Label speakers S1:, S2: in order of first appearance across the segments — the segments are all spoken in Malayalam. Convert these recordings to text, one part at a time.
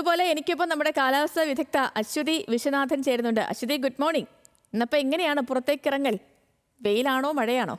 S1: അതുപോലെ എനിക്കിപ്പോൾ നമ്മുടെ കാലാവസ്ഥാ വിദഗ്ധ അശ്വതി വിശ്വനാഥൻ ചേരുന്നുണ്ട്. Aswathy, good morning. ഇന്നപ്പോൾ എങ്ങനെയാണ് പുറത്തേക്കിറങ്ങൽ? വെയിലാണോ മഴയാണോ?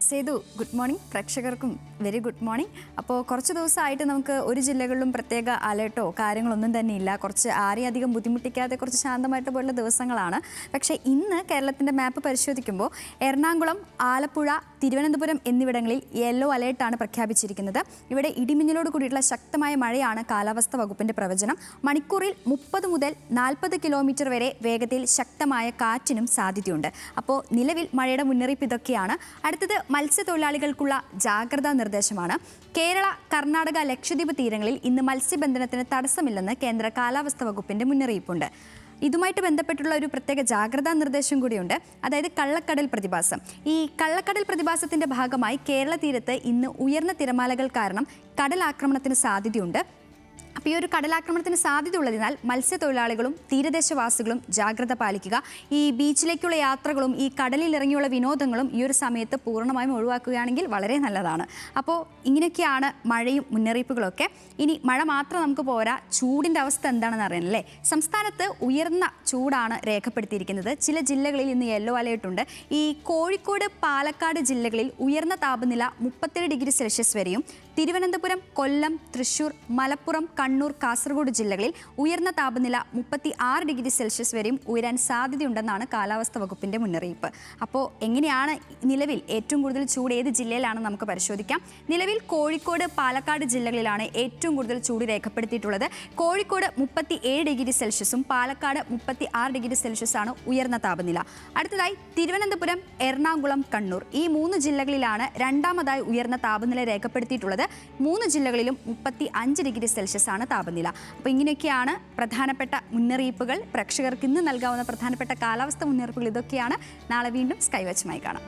S2: Sethu, good morning. പ്രേക്ഷകർക്കും വെരി ഗുഡ് മോർണിംഗ്. അപ്പോൾ കുറച്ച് ദിവസമായിട്ട് നമുക്ക് ഒരു ജില്ലകളിലും പ്രത്യേക അലേർട്ടോ കാര്യങ്ങളൊന്നും തന്നെ ഇല്ല. കുറച്ച് ആരെയധികം ബുദ്ധിമുട്ടിക്കാതെ കുറച്ച് ശാന്തമായിട്ട് പോലുള്ള ദിവസങ്ങളാണ്. പക്ഷേ ഇന്ന് കേരളത്തിൻ്റെ മാപ്പ് പരിശോധിക്കുമ്പോൾ എറണാകുളം, ആലപ്പുഴ, തിരുവനന്തപുരം എന്നിവിടങ്ങളിൽ യെല്ലോ അലേർട്ടാണ് പ്രഖ്യാപിച്ചിരിക്കുന്നത്. ഇവിടെ ഇടിമിന്നലോട് കൂടിയിട്ടുള്ള ശക്തമായ മഴയാണ് കാലാവസ്ഥാ വകുപ്പിൻ്റെ പ്രവചനം. മണിക്കൂറിൽ 30 മുതൽ 40 കിലോമീറ്റർ വരെ വേഗതയിൽ ശക്തമായ കാറ്റിനും സാധ്യതയുണ്ട്. അപ്പോൾ നിലവിൽ മഴയുടെ മുന്നറിയിപ്പ് ഇതൊക്കെയാണ്. അടുത്തത് മത്സ്യത്തൊഴിലാളികൾക്കുള്ള ജാഗ്രതാ നിർദ്ദേശമാണ്. കേരള, കർണാടക, ലക്ഷദ്വീപ് തീരങ്ങളിൽ ഇന്ന് മത്സ്യബന്ധനത്തിന് തടസ്സമില്ലെന്ന് കേന്ദ്ര കാലാവസ്ഥാ വകുപ്പിന്റെ മുന്നറിയിപ്പുണ്ട്. ഇതുമായിട്ട് ബന്ധപ്പെട്ടുള്ള ഒരു പ്രത്യേക ജാഗ്രതാ നിർദ്ദേശം കൂടിയുണ്ട്. അതായത് കള്ളക്കടൽ പ്രതിഭാസം. ഈ കള്ളക്കടൽ പ്രതിഭാസത്തിന്റെ ഭാഗമായി കേരള തീരത്ത് ഇന്ന് ഉയർന്ന തിരമാലകൾ കാരണം കടലാക്രമണത്തിന് സാധ്യതയുണ്ട്. അപ്പോൾ ഈ ഒരു കടലാക്രമണത്തിന് സാധ്യതയുള്ളതിനാൽ മത്സ്യത്തൊഴിലാളികളും തീരദേശവാസികളും ജാഗ്രത പാലിക്കുക. ഈ ബീച്ചിലേക്കുള്ള യാത്രകളും ഈ കടലിൽ ഇറങ്ങിയുള്ള വിനോദങ്ങളും ഈ ഒരു സമയത്ത് പൂർണ്ണമായും ഒഴിവാക്കുകയാണെങ്കിൽ വളരെ നല്ലതാണ്. അപ്പോൾ ഇങ്ങനെയൊക്കെയാണ് മഴയും മുന്നറിയിപ്പുകളൊക്കെ. ഇനി മഴ മാത്രം നമുക്ക് പോരാ, ചൂടിൻ്റെ അവസ്ഥ എന്താണെന്ന് അറിയണല്ലേ. സംസ്ഥാനത്ത് ഉയർന്ന ചൂടാണ് രേഖപ്പെടുത്തിയിരിക്കുന്നത്. ചില ജില്ലകളിൽ ഇന്ന് യെല്ലോ അലേർട്ടുണ്ട്. ഈ കോഴിക്കോട്, പാലക്കാട് ജില്ലകളിൽ ഉയർന്ന താപനില 37 ഡിഗ്രി സെൽഷ്യസ് വരെയും, തിരുവനന്തപുരം, കൊല്ലം, തൃശൂർ, മലപ്പുറം, കണ്ണൂർ, കാസർഗോഡ് ജില്ലകളിൽ ഉയർന്ന താപനില 36 ഡിഗ്രി സെൽഷ്യസ് വരെയും ഉയരാൻ സാധ്യതയുണ്ടെന്നാണ് കാലാവസ്ഥാ വകുപ്പിന്റെ മുന്നറിയിപ്പ്. അപ്പോൾ എങ്ങനെയാണ് നിലവിൽ ഏറ്റവും കൂടുതൽ ചൂട് ഏത് ജില്ലയിലാണെന്ന് നമുക്ക് പരിശോധിക്കാം. നിലവിൽ കോഴിക്കോട്, പാലക്കാട് ജില്ലകളിലാണ് ഏറ്റവും കൂടുതൽ ചൂട് രേഖപ്പെടുത്തിയിട്ടുള്ളത്. കോഴിക്കോട് 37 ഡിഗ്രി സെൽഷ്യസും പാലക്കാട് 36 ഡിഗ്രി സെൽഷ്യസ് ആണ് ഉയർന്ന താപനില. അടുത്തതായി തിരുവനന്തപുരം, എറണാകുളം, കണ്ണൂർ ഈ 3 ജില്ലകളിലാണ് രണ്ടാമതായി ഉയർന്ന താപനില രേഖപ്പെടുത്തിയിട്ടുള്ളത്. 3 ജില്ലകളിലും 35 ഡിഗ്രി സെൽഷ്യസ് ആണ് താപനില. അപ്പോൾ ഇങ്ങനെയൊക്കെയാണ് പ്രധാനപ്പെട്ട മുന്നറിയിപ്പുകൾ. പ്രേക്ഷകർക്ക് ഇന്ന് നൽകാവുന്ന പ്രധാനപ്പെട്ട കാലാവസ്ഥ മുന്നറിയിപ്പുകൾ ഇതൊക്കെയാണ്. നാളെ വീണ്ടും സ്കൈ വാച്ചുമായി കാണാം.